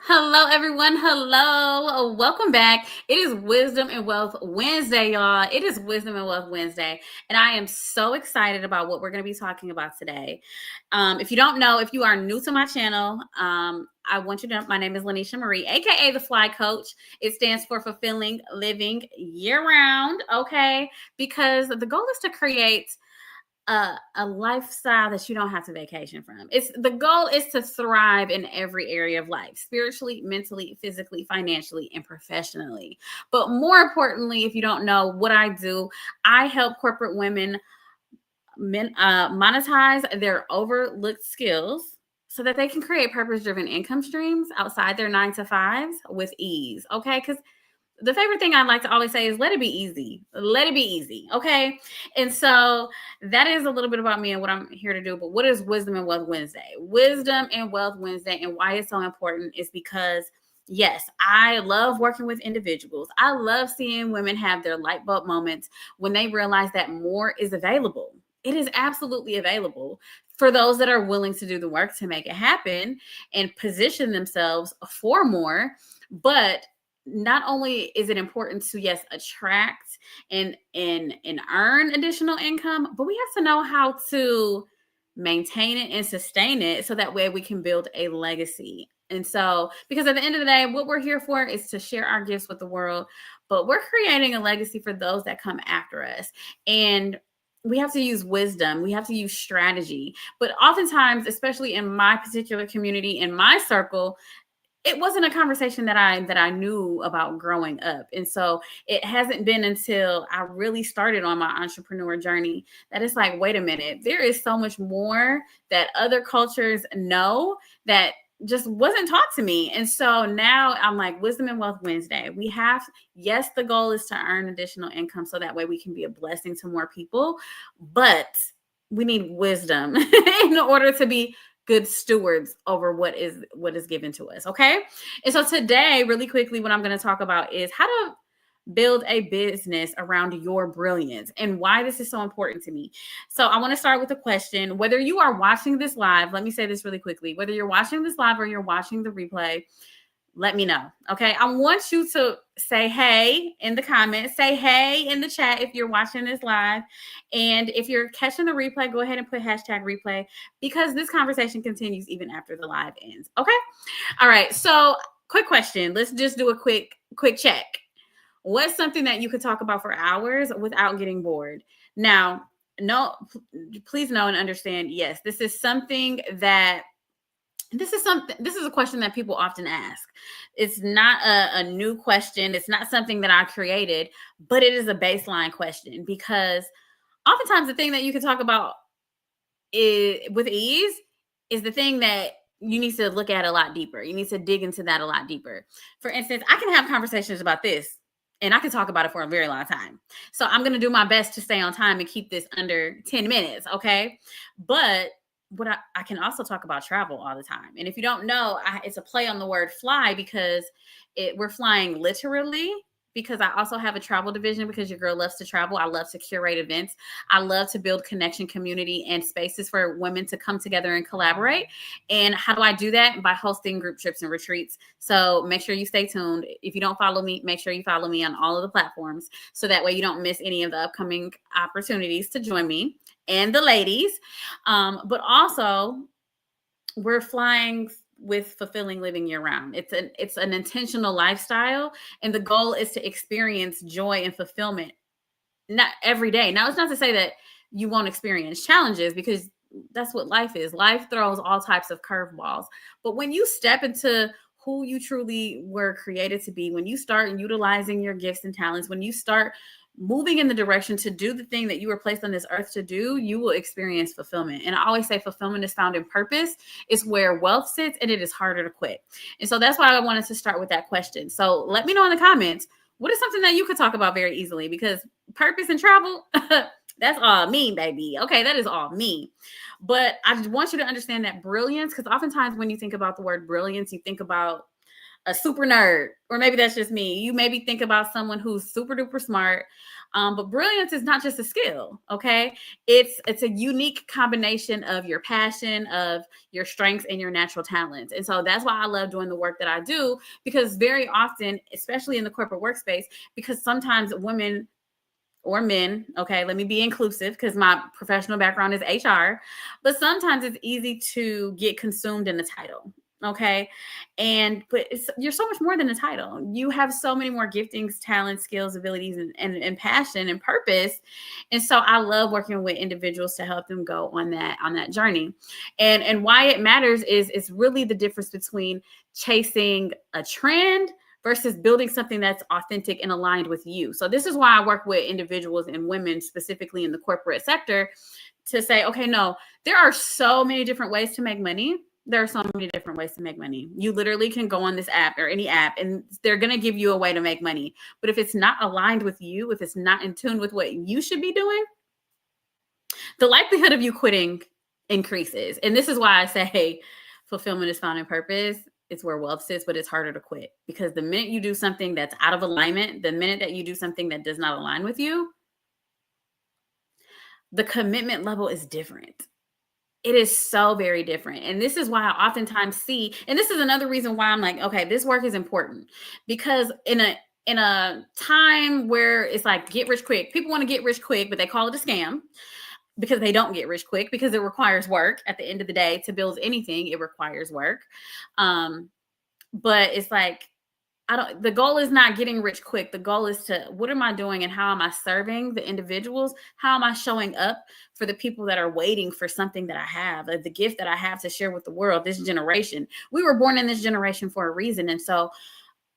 Hello, everyone. Hello. Welcome back. It is Wisdom and Wealth Wednesday, y'all. It is Wisdom and Wealth Wednesday. And I am so excited about what we're going to be talking about today. If you don't know, if you are new to my channel, I want you to know my name is Lanisha Marie, aka the Fly Coach. It stands for Fulfilling Living Year Round. Okay. Because the goal is to create a lifestyle that you don't have to vacation from. It's the goal is to thrive in every area of life, spiritually, mentally, physically, financially, and professionally. But more importantly, if you don't know what I do, I help corporate women monetize their overlooked skills so that they can create purpose-driven income streams outside their 9 to 5s with ease. Okay, because the favorite thing I like to always say is let it be easy. Let it be easy. Okay. And so that is a little bit about me and what I'm here to do. But what is Wisdom and Wealth Wednesday? Wisdom and Wealth Wednesday, and why it's so important is because, yes, I love working with individuals. I love seeing women have their light bulb moments when they realize that more is available. It is absolutely available for those that are willing to do the work to make it happen and position themselves for more. But not only is it important to, yes, attract and earn additional income, but we have to know how to maintain it and sustain it so that way we can build a legacy. And so, because at the end of the day, what we're here for is to share our gifts with the world, but we're creating a legacy for those that come after us. And we have to use wisdom, we have to use strategy. But oftentimes, especially in my particular community, in my circle, it wasn't a conversation that I knew about growing up. And so it hasn't been until I really started on my entrepreneur journey that it's like, wait a minute, there is so much more that other cultures know that just wasn't taught to me. And so now I'm like, Wisdom and Wealth Wednesday. We have, yes, the goal is to earn additional income so that way we can be a blessing to more people, but we need wisdom in order to be good stewards over what is given to us. Okay. And so today, really quickly, what I'm going to talk about is how to build a business around your brilliance and why this is so important to me. So I want to start with a question. Whether you are watching this live, let me say this really quickly. Whether you're watching this live or you're watching the replay, let me know. Okay. I want you to say hey in the comments, say hey in the chat if you're watching this live. And if you're catching the replay, go ahead and put hashtag replay because this conversation continues even after the live ends. Okay. All right. So quick question. Let's just do a quick check. What's something that you could talk about for hours without getting bored? Now, no, please know and understand. Yes, this is a question that people often ask. It's not a new question. It's not something that I created, but it is a baseline question because oftentimes the thing that you can talk about with ease is the thing that you need to look at a lot deeper. You need to dig into that a lot deeper. For instance, I can have conversations about this and I can talk about it for a very long time. So I'm going to do my best to stay on time and keep this under 10 minutes. Okay. But what I can also talk about travel all the time. And if you don't know, it's a play on the word fly because we're flying literally because I also have a travel division because your girl loves to travel. I love to curate events. I love to build connection, community, and spaces for women to come together and collaborate. And how do I do that? By hosting group trips and retreats. So make sure you stay tuned. If you don't follow me, make sure you follow me on all of the platforms so that way you don't miss any of the upcoming opportunities to join me and the ladies. But also, we're flying with fulfilling living year round. It's an intentional lifestyle, and the goal is to experience joy and fulfillment not every day. Now, it's not to say that you won't experience challenges because that's what life is. Life throws all types of curveballs. But when you step into who you truly were created to be, when you start utilizing your gifts and talents, when you start moving in the direction to do the thing that you were placed on this earth to do, you will experience fulfillment. And I always say fulfillment is found in purpose. It's where wealth sits and it is harder to quit. And so that's why I wanted to start with that question. So let me know in the comments, what is something that you could talk about very easily? Because purpose and travel, that's all me, baby. Okay, that is all me. But I want you to understand that brilliance, because oftentimes when you think about the word brilliance, you think about a super nerd, or maybe that's just me. You maybe think about someone who's super duper smart. But brilliance is not just a skill, okay? It's a unique combination of your passion, of your strengths, and your natural talents. And so that's why I love doing the work that I do, because very often, especially in the corporate workspace, because sometimes women or men, okay, let me be inclusive because my professional background is HR, but sometimes it's easy to get consumed in the title, okay? But you're so much more than a title. You have so many more giftings, talents, skills, abilities, and passion and purpose. And so I love working with individuals to help them go on that journey. And why it matters is it's really the difference between chasing a trend versus building something that's authentic and aligned with you. So this is why I work with individuals and women specifically in the corporate sector to say, okay, no, there are so many different ways to make money. There are so many different ways to make money. You literally can go on this app or any app and they're going to give you a way to make money. But if it's not aligned with you, if it's not in tune with what you should be doing, the likelihood of you quitting increases. And this is why I say fulfillment is found in purpose. It's where wealth sits, but it's harder to quit, because the minute you do something that's out of alignment, the minute that you do something that does not align with you, the commitment level is different. It is so very different. And this is why I oftentimes see, and this is another reason why I'm like, okay, this work is important, because in a time where it's like get rich quick, people want to get rich quick, but they call it a scam because they don't get rich quick, because it requires work. At the end of the day, to build anything, it requires work. But it's like, the goal is not getting rich quick. The goal is to, what am I doing and how am I serving the individuals? How am I showing up for the people that are waiting for something that I have, the gift that I have to share with the world, this generation? We were born in this generation for a reason. And so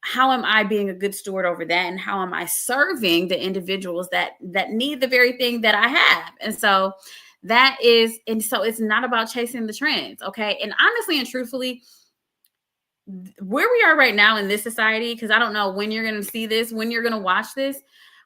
how am I being a good steward over that? And how am I serving the individuals that need the very thing that I have? And so it's not about chasing the trends. Okay. And honestly and truthfully, where we are right now in this society, because I don't know when you're going to see this, when you're going to watch this,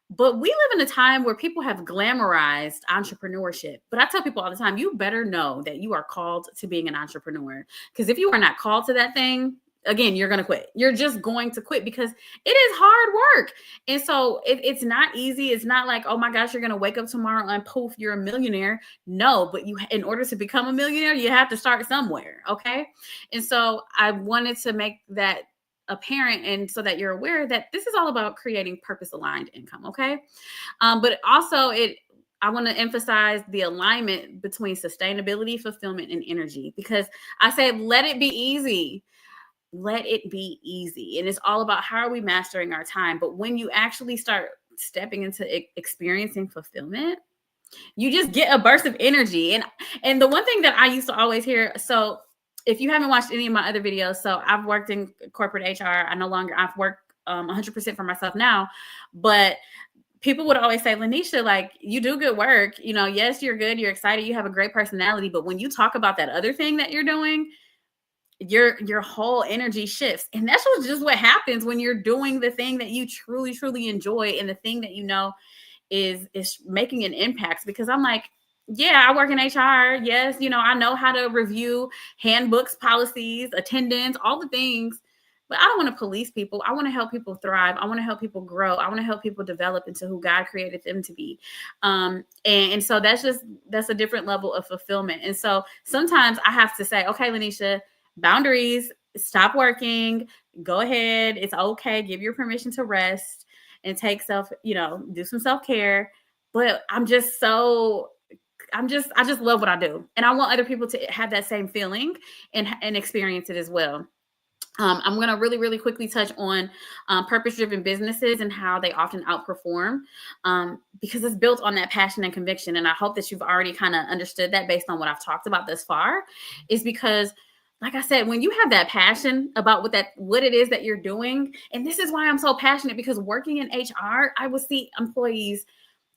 but we live in a time where people have glamorized entrepreneurship. But I tell people all the time, you better know that you are called to being an entrepreneur, because if you are not called to that thing, again, you're going to quit. You're just going to quit, because it is hard work. And so it's not easy. It's not like, oh my gosh, you're going to wake up tomorrow and poof, you're a millionaire. No, but in order to become a millionaire, you have to start somewhere. Okay. And so I wanted to make that apparent, and so that you're aware that this is all about creating purpose aligned income. Okay. But also I want to emphasize the alignment between sustainability, fulfillment, and energy, because I say, let it be easy. Let it be easy. And it's all about how are we mastering our time. But when you actually start stepping into experiencing fulfillment, you just get a burst of energy. And the one thing that I used to always hear, so if you haven't watched any of my other videos, so I've worked in corporate HR. I've worked 100% for myself now, but people would always say, Lanisha, like, you do good work. Yes, you're good. You're excited. You have a great personality. But when you talk about that other thing that you're doing, your whole energy shifts. And that's just what happens when you're doing the thing that you truly, truly enjoy, and the thing that is making an impact. Because I'm like, yeah, I work in HR. Yes, I know how to review handbooks, policies, attendance, all the things. But I don't want to police people. I want to help people thrive. I want to help people grow. I want to help people develop into who God created them to be. And so that's a different level of fulfillment. And so sometimes I have to say, okay, Lanisha, boundaries, stop working, go ahead. It's okay. Give your permission to rest and do some self-care. But I just love what I do. And I want other people to have that same feeling and experience it as well. I'm going to really, really quickly touch on purpose-driven businesses and how they often outperform, because it's built on that passion and conviction. And I hope that you've already kind of understood that based on what I've talked about thus far, is because, like I said, when you have that passion about what it is that you're doing, and this is why I'm so passionate, because working in HR, I will see employees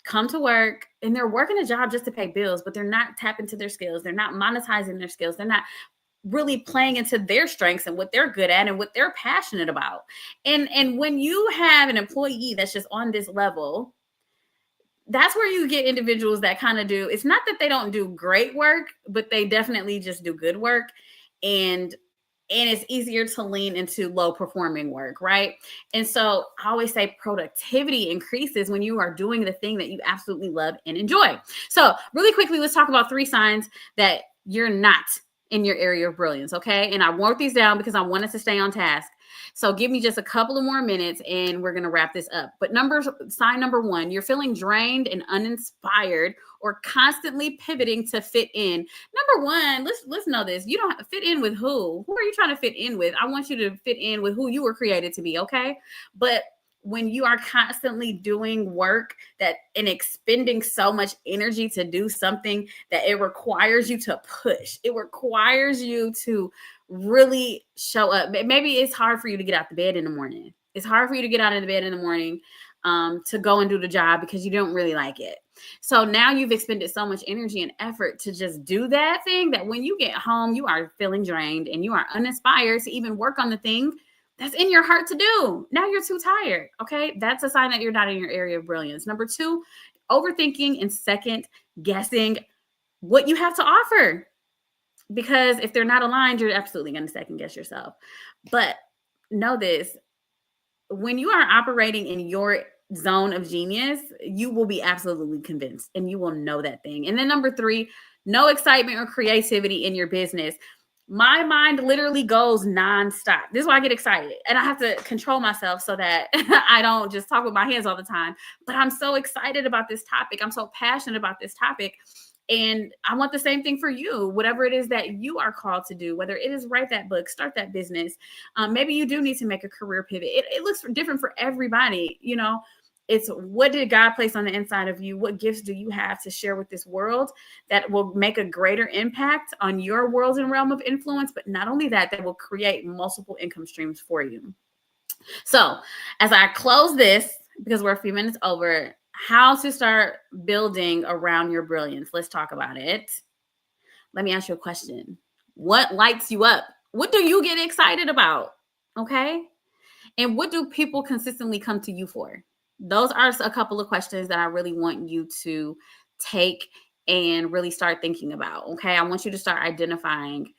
come to work and they're working a job just to pay bills, but they're not tapping into their skills. They're not monetizing their skills. They're not really playing into their strengths and what they're good at and what they're passionate about. And when you have an employee that's just on this level, that's where you get individuals that kind of do, it's not that they don't do great work, but they definitely just do good work. And and it's easier to lean into low performing work, right? And so I always say productivity increases when you are doing the thing that you absolutely love and enjoy. So, really quickly, let's talk about 3 signs that you're not in your area of brilliance, okay? And I wrote these down because I wanted to stay on task. So give me just a couple of more minutes and we're going to wrap this up. But sign number 1, you're feeling drained and uninspired or constantly pivoting to fit in. Number 1, let's know this. You don't fit in with who? Who are you trying to fit in with? I want you to fit in with who you were created to be, okay? But when you are constantly doing work that and expending so much energy to do something that it requires you to push, it requires you to really show up. Maybe it's hard for you to get out the bed in the morning. It's hard for you to get out of the bed in the morning to go and do the job because you don't really like it. So now you've expended so much energy and effort to just do that thing that when you get home, you are feeling drained and you are uninspired to even work on the thing that's in your heart to do. Now you're too tired. Okay. That's a sign that you're not in your area of brilliance. Number 2, overthinking and second guessing what you have to offer. Because if they're not aligned, you're absolutely going to second guess yourself. But know this, when you are operating in your zone of genius, you will be absolutely convinced and you will know that thing. And then number 3, no excitement or creativity in your business. My mind literally goes nonstop. This is why I get excited. And I have to control myself so that I don't just talk with my hands all the time. But I'm so excited about this topic. I'm so passionate about this topic. And I want the same thing for you, whatever it is that you are called to do, whether it is write that book, start that business. Maybe you do need to make a career pivot. It looks different for everybody. You know, it's what did God place on the inside of you? What gifts do you have to share with this world that will make a greater impact on your world and realm of influence? But not only that, that will create multiple income streams for you. So as I close this, because we're a few minutes over, how to start building around your brilliance. Let's talk about it. Let me ask you a question. What lights you up? What do you get excited about? Okay. And what do people consistently come to you for? Those are a couple of questions that I really want you to take and really start thinking about. Okay. I want you to start identifying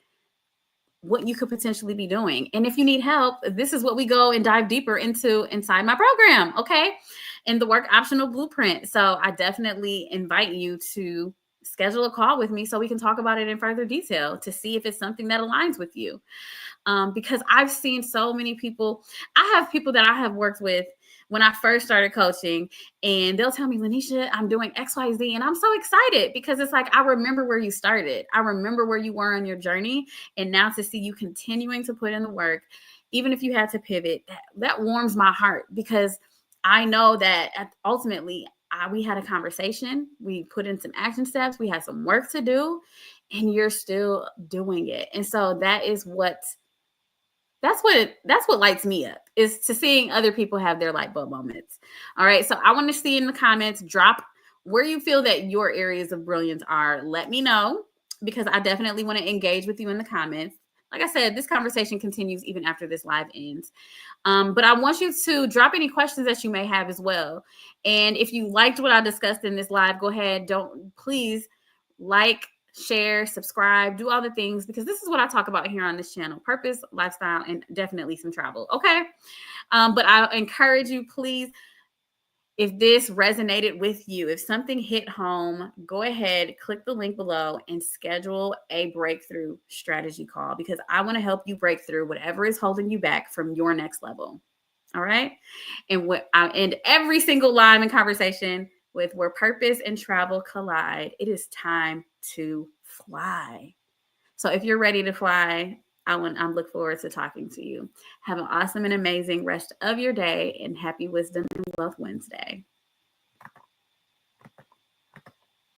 what you could potentially be doing. And if you need help, this is what we go and dive deeper into inside my program. Okay. In the work optional blueprint. So I definitely invite you to schedule a call with me so we can talk about it in further detail to see if it's something that aligns with you. Because I've seen so many people. I have people that I have worked with when I first started coaching, and they'll tell me, Lanisha, I'm doing XYZ. And I'm so excited because it's like, I remember where you started. I remember where you were on your journey. And now to see you continuing to put in the work, even if you had to pivot, that warms my heart because I know that ultimately we had a conversation. We put in some action steps. We had some work to do, and you're still doing it. And so that's what lights me up, is to seeing other people have their light bulb moments. All right. So I want to see in the comments, drop where you feel that your areas of brilliance are. Let me know, because I definitely want to engage with you in the comments. Like I said, this conversation continues even after this live ends. But I want you to drop any questions that you may have as well. And if you liked what I discussed in this live, go ahead. Please like, share, subscribe, do all the things, because this is what I talk about here on this channel: purpose, lifestyle, and definitely some travel. Okay. But I encourage you, please, if this resonated with you, if something hit home, go ahead, click the link below and schedule a breakthrough strategy call, because I want to help you break through whatever is holding you back from your next level. All right. And I end every single live and conversation with where purpose and travel collide. It is time to fly. So if you're ready to fly, I look forward to talking to you. Have an awesome and amazing rest of your day, and happy Wisdom and Wealth Wednesday.